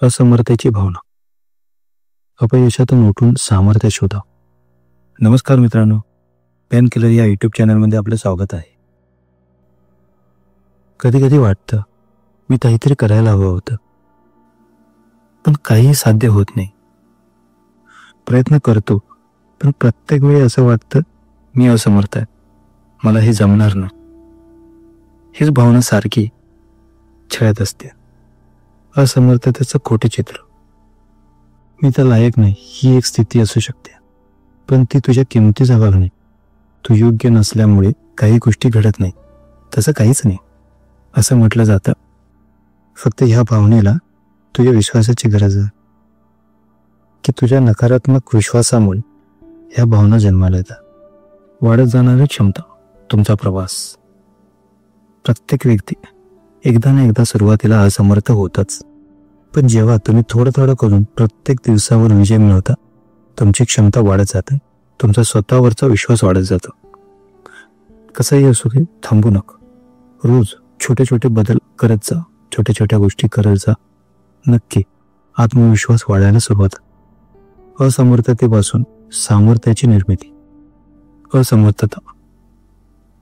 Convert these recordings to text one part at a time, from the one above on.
असमर्थतेची भावना. अपयशातून उठून सामर्थ्य शोधा. नमस्कार मित्रांनो, पेन किलर या यूट्यूब चॅनलमध्ये आपलं स्वागत आहे. कधी कधी वाटतं मी काहीतरी करायला हवं होतं, पण काही साध्य होत नाही. प्रयत्न करतो, पण प्रत्येक वेळी असं वाटतं मी असमर्थ आहे, मला हे जमणार नाही. हीच भावना सारखी छळत असते. असमर्थतेचं खोटे चित्र. मी तर लायक नाही ही एक स्थिती असू शकते, पण ती तुझ्या किमतीचा भाग नाही. तू योग्य नसल्यामुळे काही गोष्टी घडत नाही, तसं काहीच नाही असं म्हटलं जातं. फक्त ह्या भावनेला तुझ्या विश्वासाची गरज आहे, की तुझ्या नकारात्मक विश्वासामुळे ह्या भावना जन्माला येतात. वाढत जाणारी क्षमता, तुमचा प्रवास. प्रत्येक व्यक्ती एकदा ना एकदा सुरुवातीला असमर्थ होतच, पण जेव्हा तुम्ही थोडं थोडं करून प्रत्येक दिवसावर विजय मिळवता, तुमची क्षमता वाढत जाते, तुमचा स्वतःवरचा विश्वास वाढत जातो. कसंही असो की थांबू नका. रोज छोटे छोटे बदल करत जा, छोट्या छोट्या गोष्टी करत जा. नक्की आत्मविश्वास वाढायला सुरुवात. असमर्थतेपासून सामर्थ्याची निर्मिती. असमर्थता,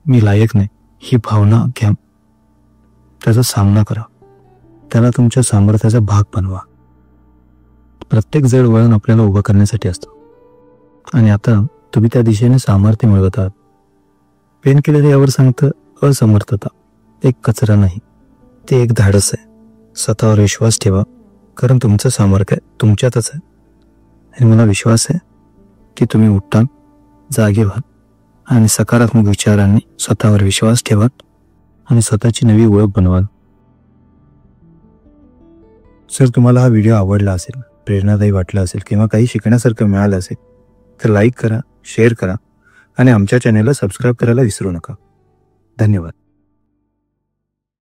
मी लायक नाही ही भावना घ्या, त्याचा सामना करा, त्याला तुमच्या सामर्थ्याचा भाग बनवा. प्रत्येक जड वळण आपल्याला उभं करण्यासाठी असतं, आणि आता तुम्ही त्या दिशेने सामर्थ्य मिळवत आहात. पेन किलर यावर सांगतं, असमर्थता एक कचरा नाही, ते एक धाडस आहे. स्वतःवर विश्वास ठेवा, कारण तुमचं सामर्थ्य तुमच्यातच आहे. आणि मला विश्वास आहे की तुम्ही उठता, जागे व्हा, आणि सकारात्मक विचारांनी स्वतःवर विश्वास ठेवा आणि स्वतःची नवी ओळख बनवाल. जर तुम्हाला हा व्हिडिओ आवडला असेल, प्रेरणादायी वाटला असेल, किंवा काही शिकण्यासारखं मिळालं असेल, तर लाईक करा, शेअर करा, आणि आमच्या चॅनेलला सबस्क्राईब करायला विसरू नका. धन्यवाद.